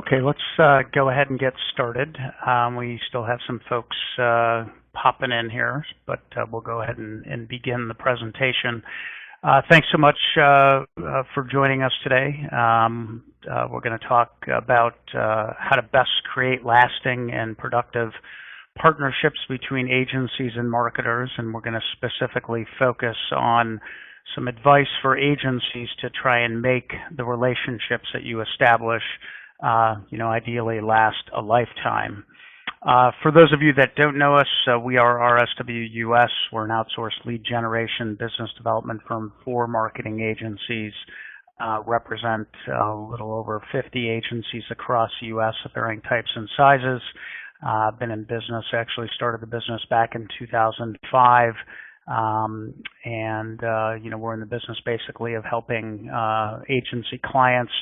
Okay, let's go ahead and get started. We still have some folks popping in here, but we'll go ahead and begin the presentation. Thanks so much for joining us today. We're going to talk about how to best create lasting and productive partnerships between agencies and marketers, and we're going to specifically focus on some advice for agencies to try and make the relationships that you establish ideally last a lifetime. For those of you that don't know us, we are RSWUS. We're an outsourced lead generation business development firm for marketing agencies. Represent a little over 50 agencies across the U.S. of varying types and sizes. Been in business, actually started the business back in 2005. We're in the business basically of helping agency clients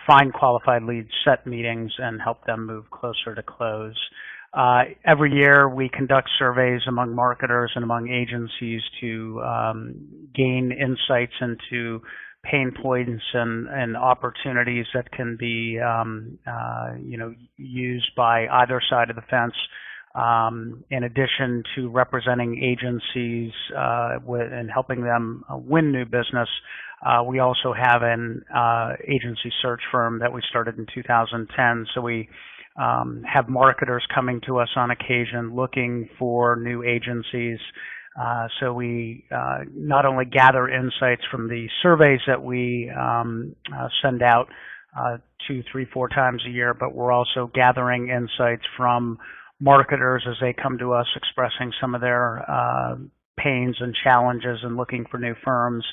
find qualified leads, set meetings, and help them move closer to close. Every year we conduct surveys among marketers and among agencies to gain insights into pain points and opportunities that can be used by either side of the fence. In addition to representing agencies and helping them win new business, we also have an agency search firm that we started in 2010. So we have marketers coming to us on occasion looking for new agencies. So we not only gather insights from the surveys that we send out 2, 3, 4 times a year, but we're also gathering insights from marketers as they come to us expressing some of their pains and challenges and looking for new firms,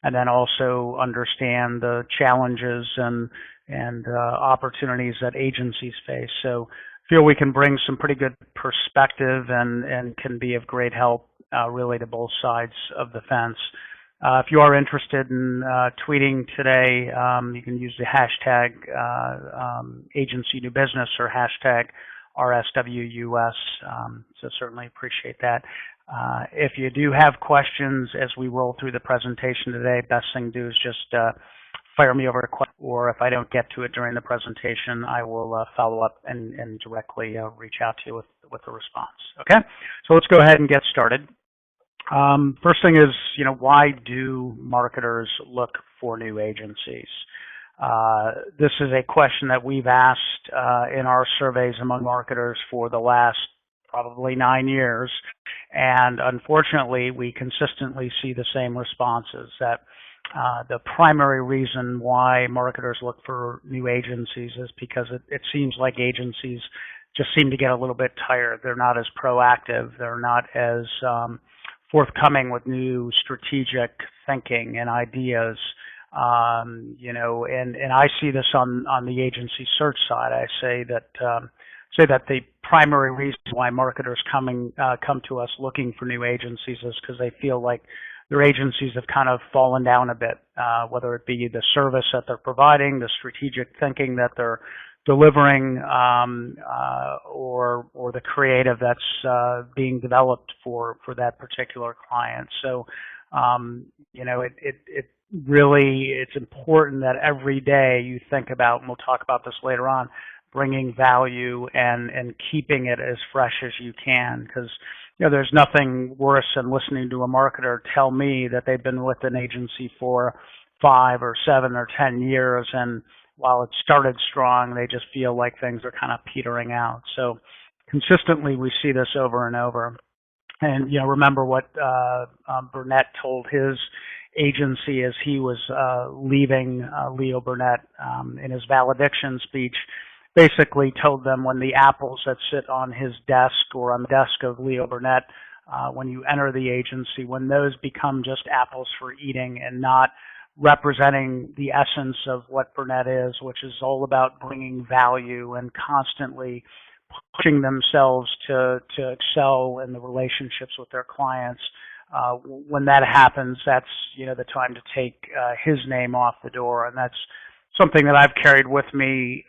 and then also understand the challenges and opportunities that agencies face. So feel we can bring some pretty good perspective and can be of great help really to both sides of the fence. If you are interested in tweeting today, you can use the hashtag agency new business or hashtag RSWUS, so certainly appreciate that. If you do have questions as we roll through the presentation today, best thing to do is just fire me over a question, or if I don't get to it during the presentation, I will follow up and directly reach out to you with a response. Okay, so let's go ahead and get started. First thing is, why do marketers look for new agencies? This is a question that we've asked in our surveys among marketers for the last probably 9 years, and unfortunately we consistently see the same responses, that the primary reason why marketers look for new agencies is because it seems like agencies just seem to get a little bit tired. They're not as proactive, they're not as forthcoming with new strategic thinking and ideas. And I see this on the agency search side. I say that the primary reason why marketers come to us looking for new agencies is because they feel like their agencies have kind of fallen down a bit, whether it be the service that they're providing, the strategic thinking that they're delivering, or the creative that's being developed for that particular client. So it really, it's important that every day you think about, and we'll talk about this later on, bringing value and keeping it as fresh as you can, because there's nothing worse than listening to a marketer tell me that they've been with an agency for 5 or 7 or 10 years, and while it started strong, they just feel like things are kind of petering out. So consistently we see this over and over. And remember what Burnett told his agency as he was leaving Leo Burnett in his valediction speech. Basically told them, when the apples that sit on his desk or on the desk of Leo Burnett, when you enter the agency, when those become just apples for eating and not representing the essence of what Burnett is, which is all about bringing value and constantly pushing themselves to excel in the relationships with their clients. When that happens, that's the time to take his name off the door, and that's something that I've carried with me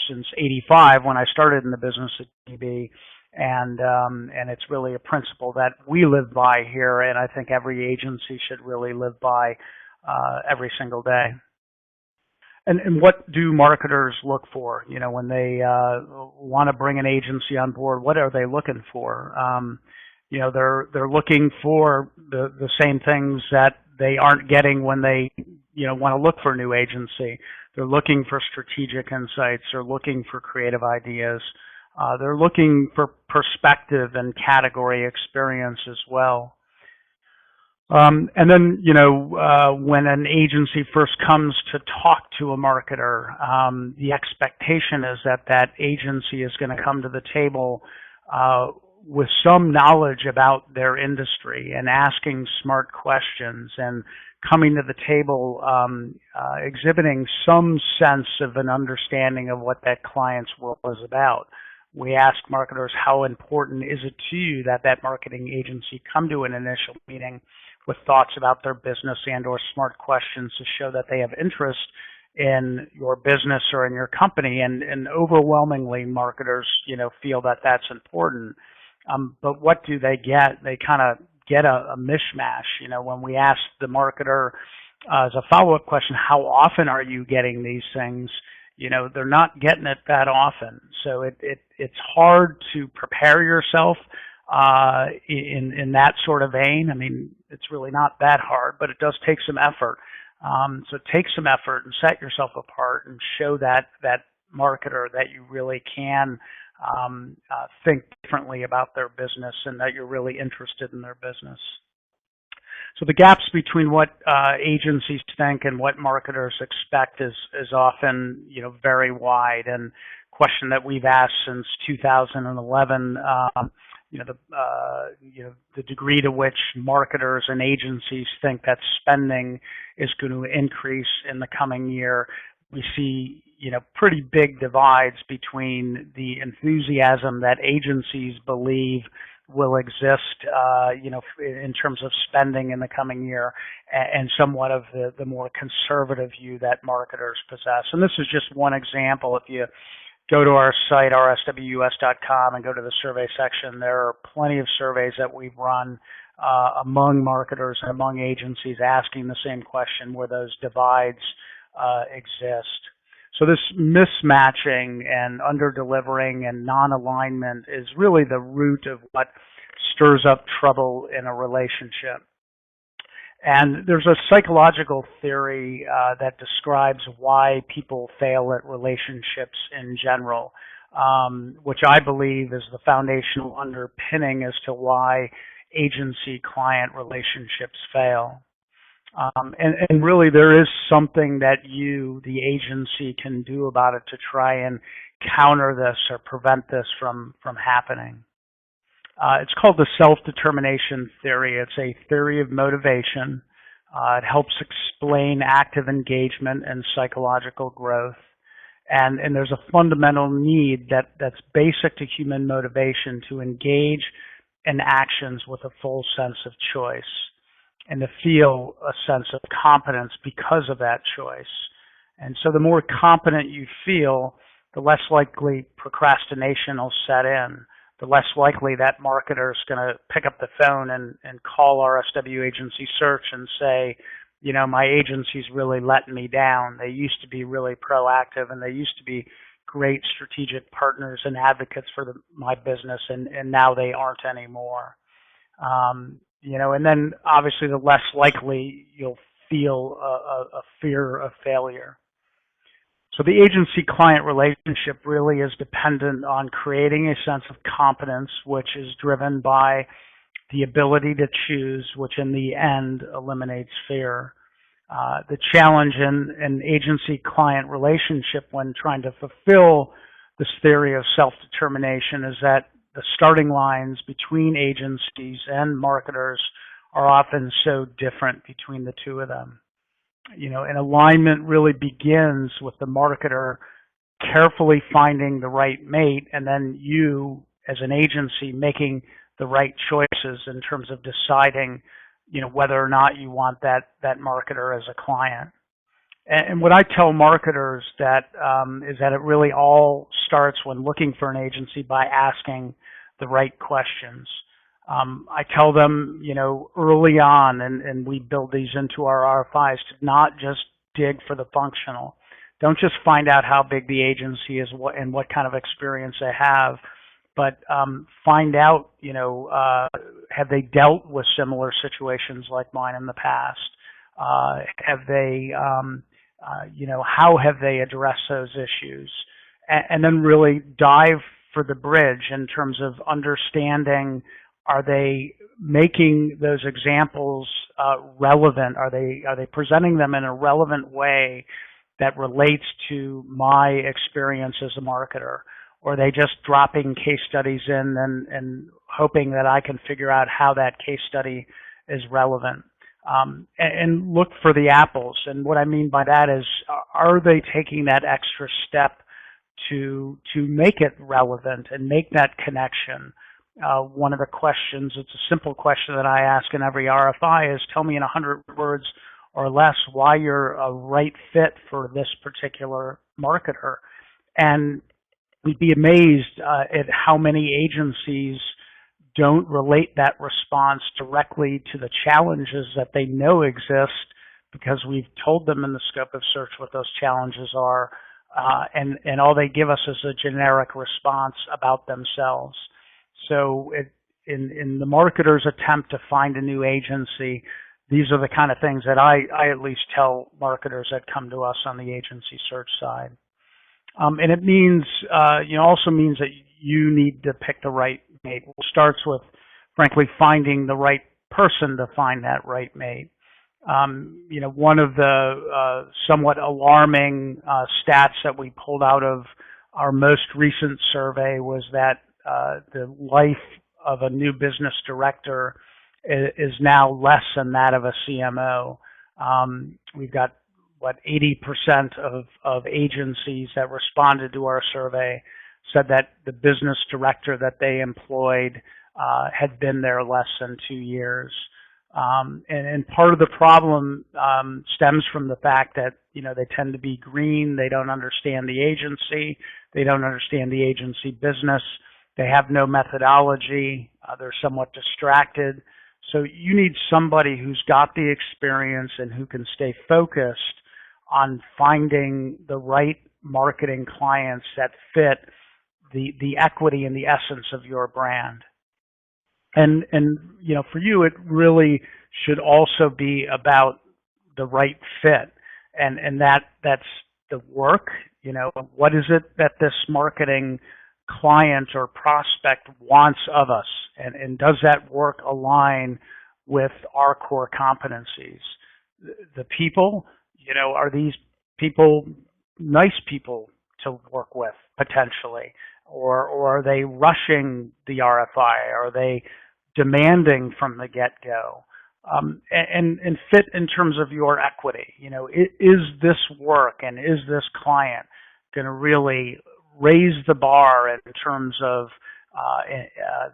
since '85 when I started in the business at DB, and it's really a principle that we live by here, and I think every agency should really live by every single day. And what do marketers look for? When they want to bring an agency on board, what are they looking for? They're looking for the same things that they aren't getting when they want to look for a new agency. They're looking for strategic insights. They're looking for creative ideas. They're looking for perspective and category experience as well. And then, when an agency first comes to talk to a marketer, the expectation is that that agency is going to come to the table with some knowledge about their industry and asking smart questions and coming to the table exhibiting some sense of an understanding of what that client's world is about. We ask marketers, how important is it to you that that marketing agency come to an initial meeting with thoughts about their business and or smart questions to show that they have interest in your business or in your company, and overwhelmingly marketers feel that that's important. But what do they get? They kind of get a mishmash. When we ask the marketer as a follow-up question, how often are you getting these things? They're not getting it that often. So it's hard to prepare yourself in that sort of vein. I mean, it's really not that hard, but it does take some effort. So take some effort and set yourself apart and show that marketer that you really can think differently about their business and that you're really interested in their business. So the gaps between what agencies think and what marketers expect is often very wide. And question that we've asked since 2011, the degree to which marketers and agencies think that spending is going to increase in the coming year. We see pretty big divides between the enthusiasm that agencies believe will exist, in terms of spending in the coming year, and somewhat of the more conservative view that marketers possess. And this is just one example. If you go to our site, RSWUS.com, and go to the survey section, there are plenty of surveys that we've run among marketers and among agencies asking the same question where those divides exist. So this mismatching and under-delivering and non-alignment is really the root of what stirs up trouble in a relationship. And there's a psychological theory that describes why people fail at relationships in general, which I believe is the foundational underpinning as to why agency-client relationships fail. And really there is something that you, the agency, can do about it to try and counter this or prevent this from happening. It's called the self-determination theory. It's a theory of motivation. It helps explain active engagement and psychological growth. And there's a fundamental need that's basic to human motivation to engage in actions with a full sense of choice and to feel a sense of competence because of that choice. And so the more competent you feel, the less likely procrastination will set in, the less likely that marketer is going to pick up the phone and call RSW Agency Search and say, my agency's really letting me down. They used to be really proactive and they used to be great strategic partners and advocates for my business, and now they aren't anymore. And then obviously the less likely you'll feel a fear of failure. So the agency-client relationship really is dependent on creating a sense of competence, which is driven by the ability to choose, which in the end eliminates fear. The challenge in an agency-client relationship when trying to fulfill this theory of self-determination is that the starting lines between agencies and marketers are often so different between the two of them. And alignment really begins with the marketer carefully finding the right mate, and then you, as an agency, making the right choices in terms of deciding, whether or not you want that marketer as a client. And what I tell marketers is that it really all starts when looking for an agency by asking the right questions. I tell them, early on, and we build these into our RFIs, to not just dig for the functional, Don't just find out how big the agency is and what kind of experience they have, but find out, have they dealt with similar situations like mine in the past? Have they, how have they addressed those issues? And then really dive for the bridge in terms of understanding, are they making those examples relevant? Are they presenting them in a relevant way that relates to my experience as a marketer? Or are they just dropping case studies in and hoping that I can figure out how that case study is relevant? And look for the apples. And what I mean by that is, are they taking that extra step to make it relevant and make that connection? One of the questions, it's a simple question that I ask in every RFI, is tell me in 100 words or less why you're a right fit for this particular marketer. And we'd be amazed at how many agencies don't relate that response directly to the challenges that they know exist, because we've told them in the scope of search what those challenges are, and all they give us is a generic response about themselves. So in the marketer's attempt to find a new agency, these are the kind of things that I at least tell marketers that come to us on the agency search side. And it means, also means that you need to pick the right mate. It starts with, frankly, finding the right person to find that right mate. One of the somewhat alarming stats that we pulled out of our most recent survey was that the life of a new business director is now less than that of a CMO. We've got 80% of agencies that responded to our survey said that the business director that they employed had been there less than 2 years. And part of the problem stems from the fact that, they tend to be green. They don't understand the agency. They don't understand the agency business. They have no methodology. They're somewhat distracted. So you need somebody who's got the experience and who can stay focused on finding the right marketing clients that fit the equity and the essence of your brand. And for you, it really should also be about the right fit, and that's the work. What is it that this marketing client or prospect wants of us, and does that work align with our core competencies? The people, are these people nice people to work with potentially, or are they rushing the RFI? Are they demanding from the get-go? And fit in terms of your equity. Is this work and is this client going to really raise the bar in terms of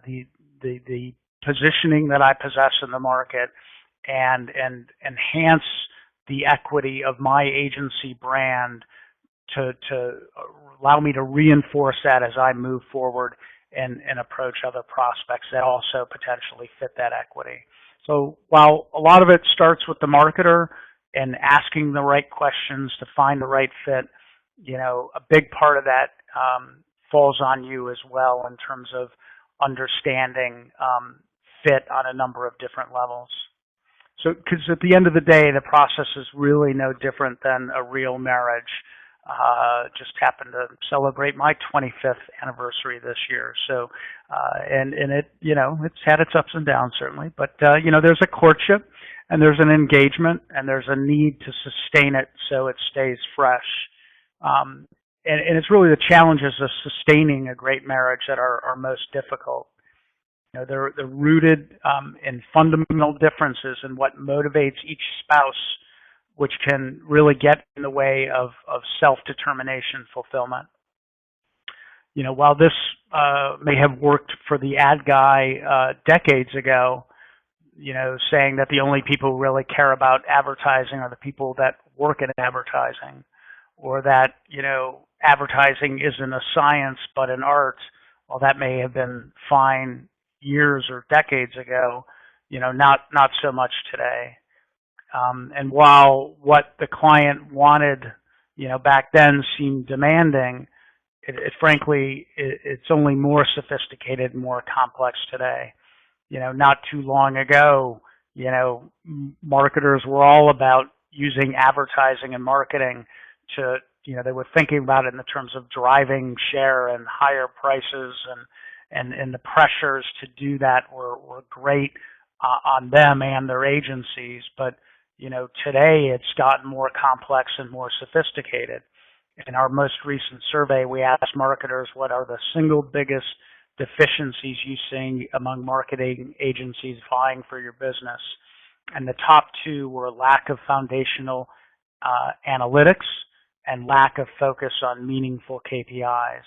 the positioning that I possess in the market, and enhance the equity of my agency brand to allow me to reinforce that as I move forward and approach other prospects that also potentially fit that equity. So while a lot of it starts with the marketer and asking the right questions to find the right fit, a big part of that falls on you as well in terms of understanding fit on a number of different levels. So, because at the end of the day, the process is really no different than a real marriage. Just happened to celebrate my 25th anniversary this year. So, and it, it's had its ups and downs certainly, but there's a courtship and there's an engagement and there's a need to sustain it so it stays fresh. And it's really the challenges of sustaining a great marriage that are most difficult. They're rooted in fundamental differences in what motivates each spouse, which can really get in the way of self-determination fulfillment. While this may have worked for the ad guy decades ago, saying that the only people who really care about advertising are the people that work in advertising, or that, advertising isn't a science but an art, well, that may have been fine years or decades ago, not so much today. And while what the client wanted back then seemed demanding, frankly, it's only more sophisticated and more complex today. Not too long ago, marketers were all about using advertising and marketing to, they were thinking about it in the terms of driving share and higher prices, and the pressures to do that were great on them and their agencies. But, today it's gotten more complex and more sophisticated. In our most recent survey, we asked marketers what are the single biggest deficiencies you see among marketing agencies vying for your business. And the top two were lack of foundational analytics and lack of focus on meaningful KPIs.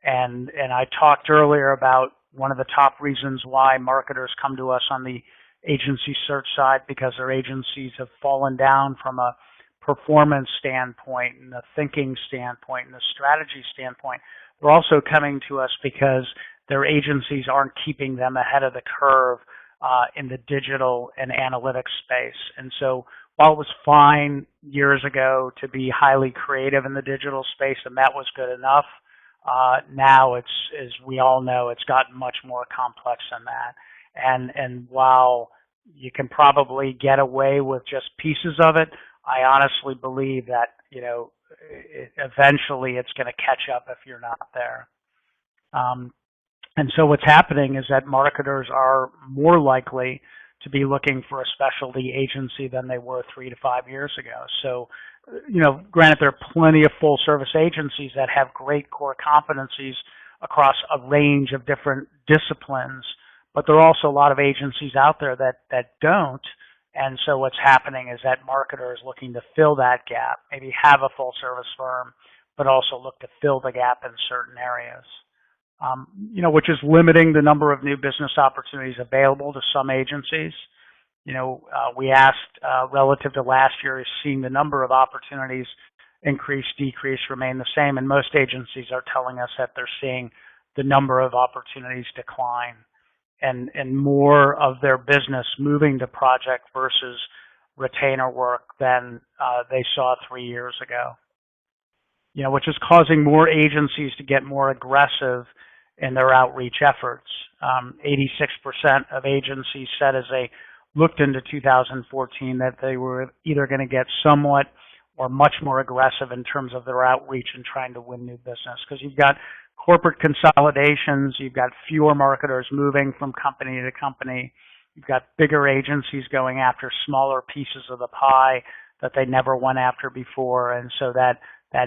And I talked earlier about one of the top reasons why marketers come to us on the agency search side, because their agencies have fallen down from a performance standpoint and a thinking standpoint and a strategy standpoint. They're also coming to us because their agencies aren't keeping them ahead of the curve in the digital and analytics space. And so while it was fine years ago to be highly creative in the digital space, and that was good enough, now it's, as we all know, it's gotten much more complex than that. And while you can probably get away with just pieces of it, I honestly believe that, eventually it's going to catch up if you're not there. And so what's happening is that marketers are more likely to be looking for a specialty agency than they were 3 to 5 years ago. So, granted, there are plenty of full service agencies that have great core competencies across a range of different disciplines, but there are also a lot of agencies out there that don't. And so what's happening is that marketers looking to fill that gap, maybe have a full service firm, but also look to fill the gap in certain areas. Which is limiting the number of new business opportunities available to some agencies. We asked relative to last year, is seeing the number of opportunities increase, decrease, remain the same, and most agencies are telling us that they're seeing the number of opportunities decline, and more of their business moving to project versus retainer work than they saw 3 years ago. Which is causing more agencies to get more aggressive in their outreach efforts. 86% of agencies said as they looked into 2014 that they were either going to get somewhat or much more aggressive in terms of their outreach and trying to win new business. Because you've got corporate consolidations, you've got fewer marketers moving from company to company, you've got bigger agencies going after smaller pieces of the pie that they never went after before. And so that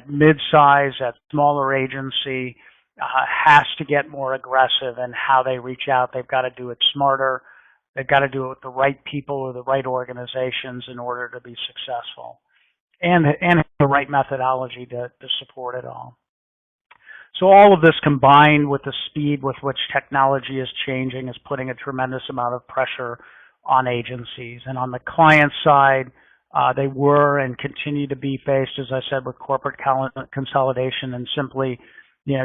mid-size, that smaller agency has to get more aggressive in how they reach out. They've got to do it smarter. They've got to do it with the right people or the right organizations in order to be successful, and the right methodology to support it all. So all of this combined with the speed with which technology is changing is putting a tremendous amount of pressure on agencies. And on the client side, they were and continue to be faced, as I said, with corporate consolidation and simply,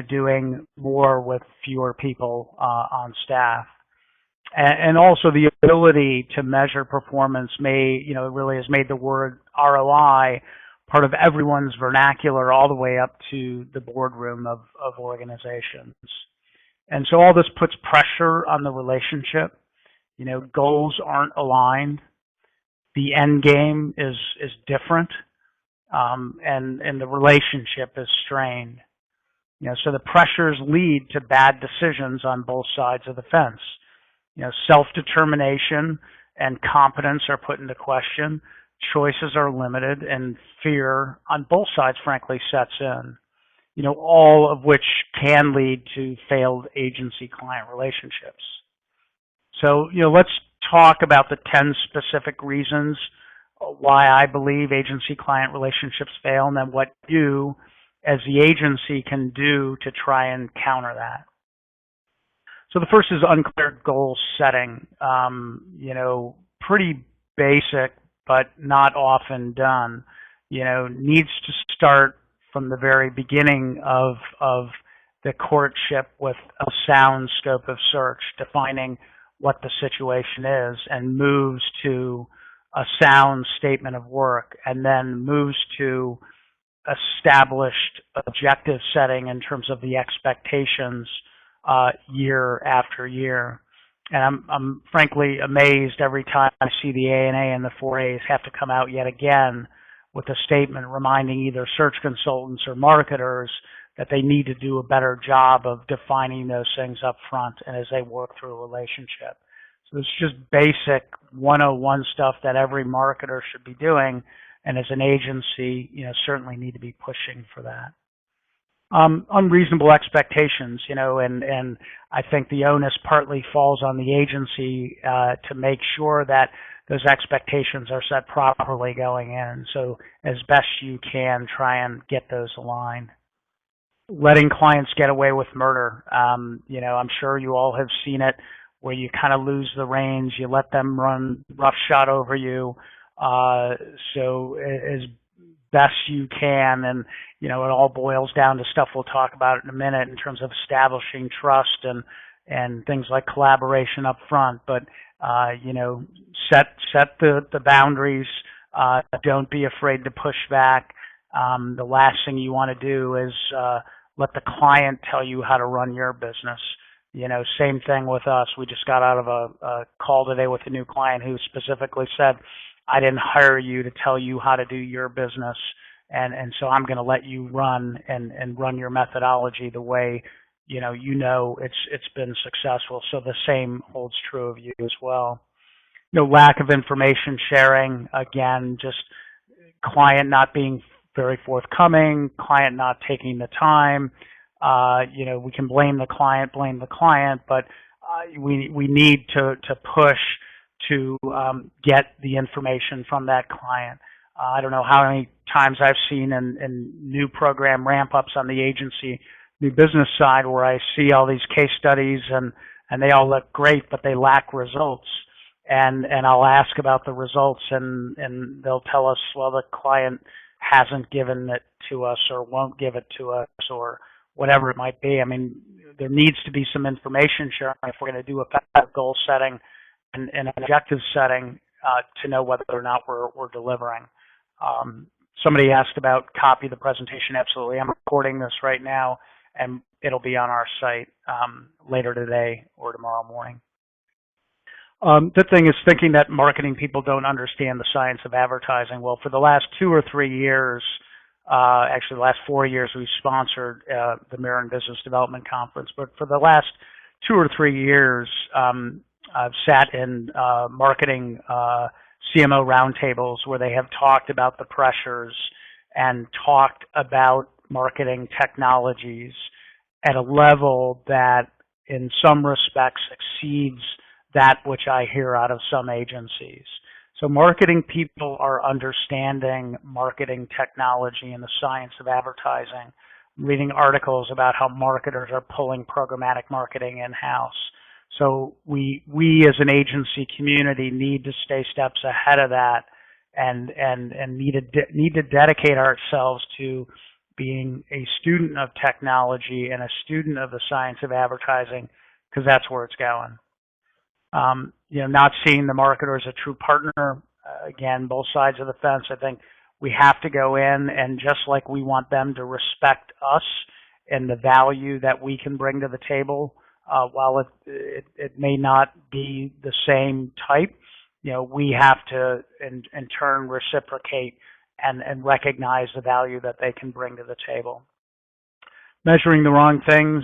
doing more with fewer people on staff. And also the ability to measure performance really has made the word ROI part of everyone's vernacular all the way up to the boardroom of organizations. And so all this puts pressure on the relationship. Goals aren't aligned. The end game is different, and the relationship is strained. So the pressures lead to bad decisions on both sides of the fence. Self-determination and competence are put into question. Choices are limited, and fear on both sides, frankly, sets in. All of which can lead to failed agency-client relationships. So, let's talk about the 10 specific reasons why I believe agency-client relationships fail, and then what you, as the agency, can do to try and counter that. So the first is unclear goal setting. Pretty basic, but not often done. Needs to start from the very beginning of the courtship with a sound scope of search, defining what the situation is, and moves to a sound statement of work, and then moves to established objective setting in terms of the expectations year after year. And I'm frankly amazed every time I see the ANA and the 4As have to come out yet again with a statement reminding either search consultants or marketers that they need to do a better job of defining those things up front and as they work through a relationship. So it's just basic 101 stuff that every marketer should be doing, and as an agency, certainly need to be pushing for that. Unreasonable expectations, and I think the onus partly falls on the agency to make sure that those expectations are set properly going in. So as best you can, try and get those aligned. Letting clients get away with murder. I'm sure you all have seen it where you kind of lose the reins, you let them run roughshod over you. So as best you can, and it all boils down to stuff we'll talk about in a minute in terms of establishing trust and things like collaboration up front. But set the boundaries. Don't be afraid to push back. The last thing you want to do is let the client tell you how to run your business. Same thing with us. We just got out of a call today with a new client who specifically said, I didn't hire you to tell you how to do your business, and so I'm going to let you run and run your methodology the way it's been successful. So the same holds true of you as well. Lack of information sharing, again, just client not being very forthcoming, client not taking the time. We can blame the client, but we need to push to get the information from that client. I don't know how many times I've seen in new program ramp-ups on the agency, new business side, where I see all these case studies and they all look great, but they lack results. And I'll ask about the results, and they'll tell us, well, the client hasn't given it to us or won't give it to us or whatever it might be. I mean, there needs to be some information sharing if we're going to do effective goal setting and objective setting to know whether or not we're delivering. Somebody asked about copy of the presentation. Absolutely. I'm recording this right now, and it'll be on our site later today or tomorrow morning. The thing is thinking that marketing people don't understand the science of advertising. Well, for the last 2 or 3 years, actually the last 4 years, we've sponsored the Marin Business Development Conference. But for the last 2 or 3 years, I've sat in marketing CMO roundtables where they have talked about the pressures and talked about marketing technologies at a level that in some respects exceeds that which I hear out of some agencies. So marketing people are understanding marketing technology and the science of advertising. I'm reading articles about how marketers are pulling programmatic marketing in-house. So we as an agency community need to stay steps ahead of that and need to dedicate ourselves to being a student of technology and a student of the science of advertising, because that's where it's going. Not seeing the marketer as a true partner, again, both sides of the fence. I think we have to go in, and just like we want them to respect us and the value that we can bring to the table, while it may not be the same type, we have to in turn reciprocate and recognize the value that they can bring to the table. Measuring the wrong things,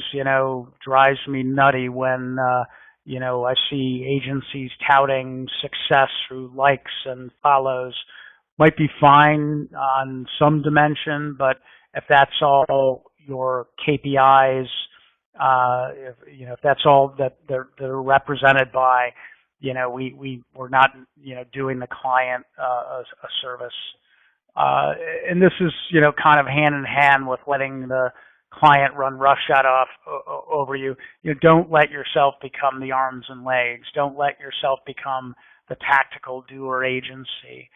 drives me nutty when I see agencies touting success through likes and follows. Might be fine on some dimension, but if that's all your KPIs, if that's all that they're represented by, we're not doing the client a service. And this is kind of hand in hand with letting the client run roughshod over you. Don't let yourself become the arms and legs. Don't let yourself become the tactical doer agency.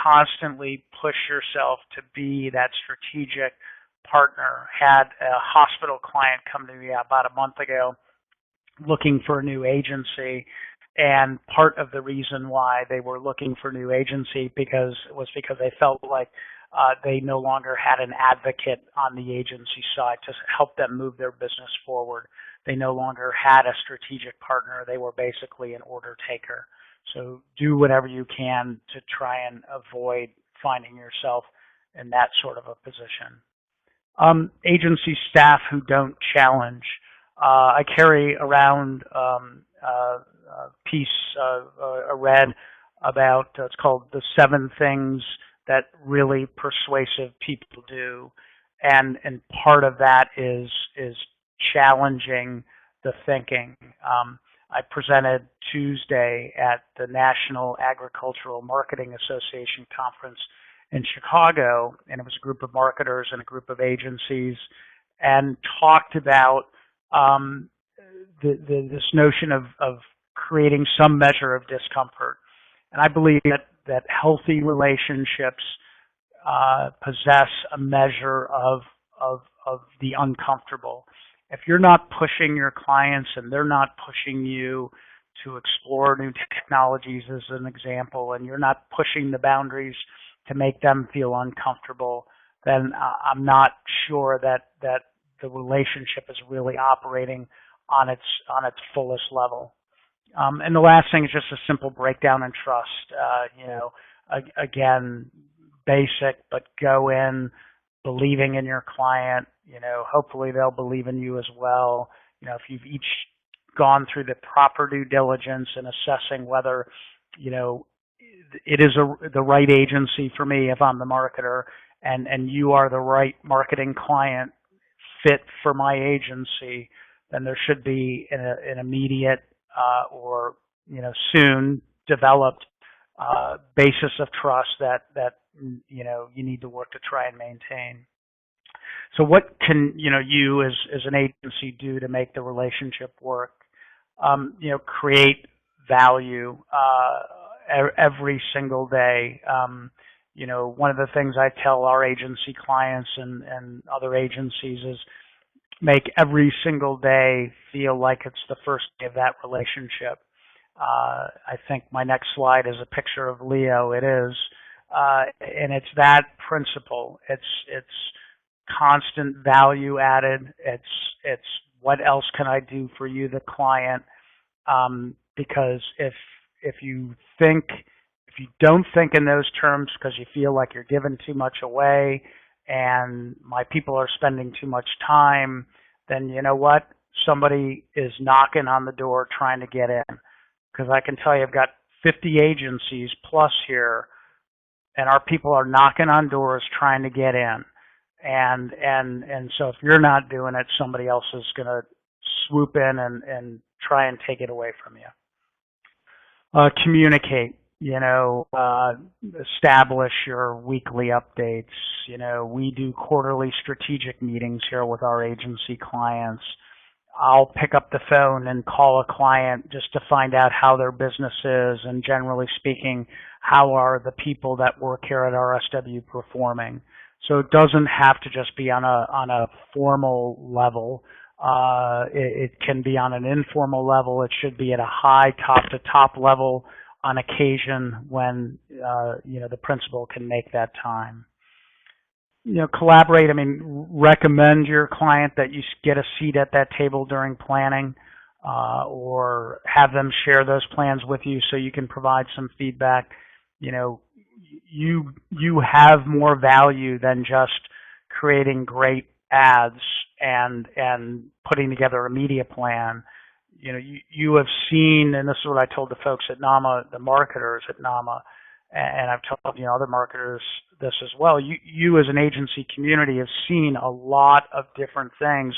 Constantly push yourself to be that strategic partner. Had a hospital client come to me about a month ago looking for a new agency, and part of the reason why they were looking for a new agency was because they felt like they no longer had an advocate on the agency side to help them move their business forward. They no longer had a strategic partner. They were basically an order taker. So do whatever you can to try and avoid finding yourself in that sort of a position. Agency staff who don't challenge. I carry around a piece I read about, it's called The 7 Things That Really Persuasive People Do. And part of that is challenging the thinking. I presented Tuesday at the National Agricultural Marketing Association conference in Chicago, and it was a group of marketers and a group of agencies, and talked about this notion of creating some measure of discomfort. And I believe that healthy relationships possess a measure of the uncomfortable. If you're not pushing your clients and they're not pushing you to explore new technologies, as an example, and you're not pushing the boundaries to make them feel uncomfortable, then I'm not sure that the relationship is really operating on its fullest level. And the last thing is just a simple breakdown in trust. Again, basic, but go in believing in your client. Hopefully they'll believe in you as well. If you've each gone through the proper due diligence in assessing whether, it is the right agency for me if I'm the marketer, and you are the right marketing client fit for my agency, then there should be an immediate or soon developed basis of trust that you need to work to try and maintain. So what can you as an agency do to make the relationship work? Create value every single day. One of the things I tell our agency clients and other agencies is make every single day feel like it's the first day of that relationship. I think my next slide is a picture of Leo. It is, and it's that principle. It's constant value added. It's what else can I do for you, the client? Because if you don't think in those terms because you feel like you're giving too much away and my people are spending too much time, then you know what? Somebody is knocking on the door trying to get in. Because I can tell you I've got 50 agencies plus here, and our people are knocking on doors trying to get in. And so if you're not doing it, somebody else is going to swoop in and try and take it away from you. Communicate. Establish your weekly updates. We do quarterly strategic meetings here with our agency clients. I'll pick up the phone and call a client just to find out how their business is, and generally speaking, how are the people that work here at RSW performing. So it doesn't have to just be on a formal level. It can be on an informal level. It should be at a high top-to-top level on occasion when the principal can make that time. Collaborate. Recommend your client that you get a seat at that table during planning, or have them share those plans with you so you can provide some feedback. You have more value than just creating great ads and putting together a media plan. You have seen, and this is what I told the folks at NAMA, the marketers at NAMA, and I've told other marketers this as well. You as an agency community have seen a lot of different things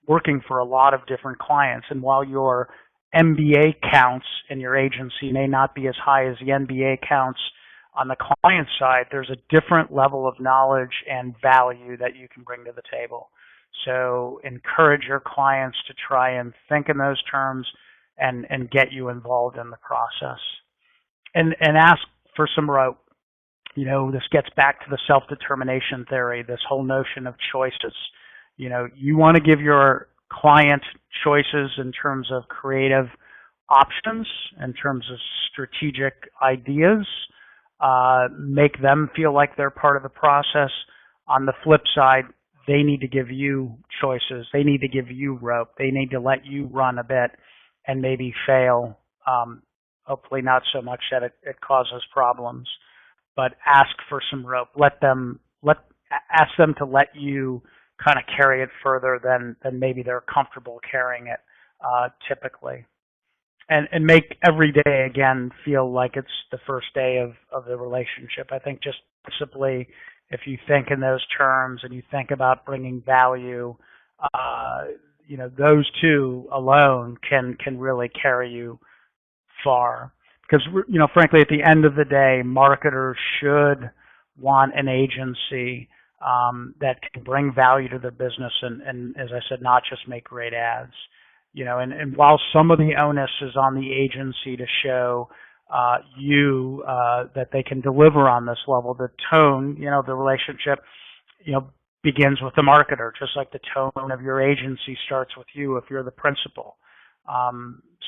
working for a lot of different clients. And while your MBA counts in your agency may not be as high as the MBA counts on the client side, there's a different level of knowledge and value that you can bring to the table. So encourage your clients to try and think in those terms and get you involved in the process. And ask for some rope. This gets back to the self-determination theory, this whole notion of choices. You want to give your client choices in terms of creative options, in terms of strategic ideas, make them feel like they're part of the process. On the flip side, they need to give you choices. They need to give you rope. They need to let you run a bit and maybe fail. Hopefully not so much that it causes problems, but ask for some rope. Ask them to let you kind of carry it further than maybe they're comfortable carrying it typically. And make every day, again, feel like it's the first day of the relationship. I think just principally, if you think in those terms and you think about bringing value, those two alone can really carry you far. Because, frankly, at the end of the day, marketers should want an agency that can bring value to their business and, as I said, not just make great ads. And while some of the onus is on the agency to show that they can deliver on this level, the tone, the relationship, begins with the marketer, just like the tone of your agency starts with you if you're the principal.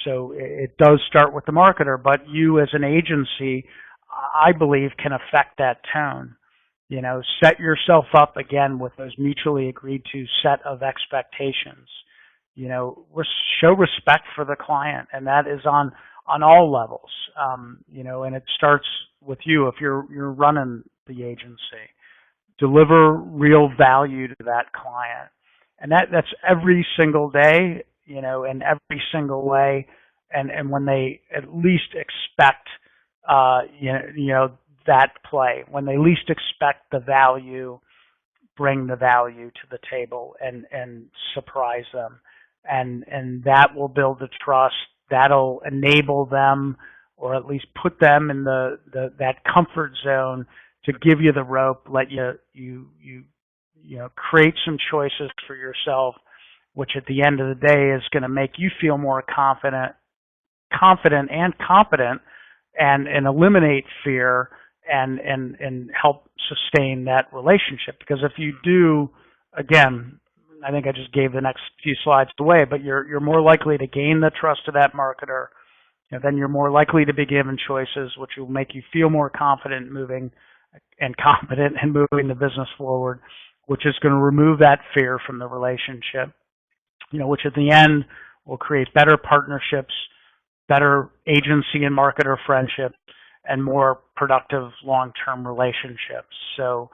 So it does start with the marketer, but you as an agency, I believe, can affect that tone. Set yourself up again with those mutually agreed to set of expectations. Show respect for the client, and that is on all levels. And it starts with you if you're running the agency. Deliver real value to that client, and that's every single day, in every single way, and when they at least expect, that play, when they least expect the value, bring the value to the table and surprise them. And that will build the trust. That'll enable them, or at least put them in that comfort zone to give you the rope, let you create some choices for yourself, which at the end of the day is going to make you feel more confident and competent, and eliminate fear and help sustain that relationship. Because if you do, again, I think I just gave the next few slides away, but you're more likely to gain the trust of that marketer. Then you're more likely to be given choices, which will make you feel more confident moving and competent and moving the business forward, which is going to remove that fear from the relationship, which at the end will create better partnerships, better agency and marketer friendship, and more productive long-term relationships. So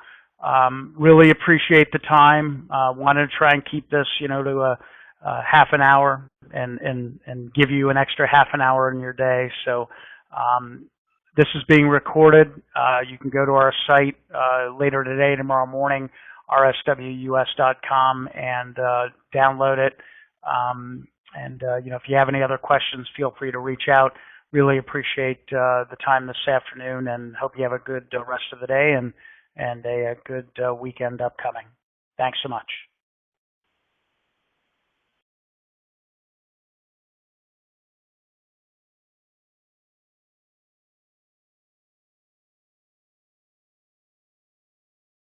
really appreciate the time. Wanted to try and keep this, to a half an hour and give you an extra half an hour in your day. So this is being recorded. You can go to our site later today, tomorrow morning, RSWUS.com, and download it. If you have any other questions, feel free to reach out. Really appreciate the time this afternoon, and hope you have a good rest of the day and a good weekend upcoming. Thanks so much.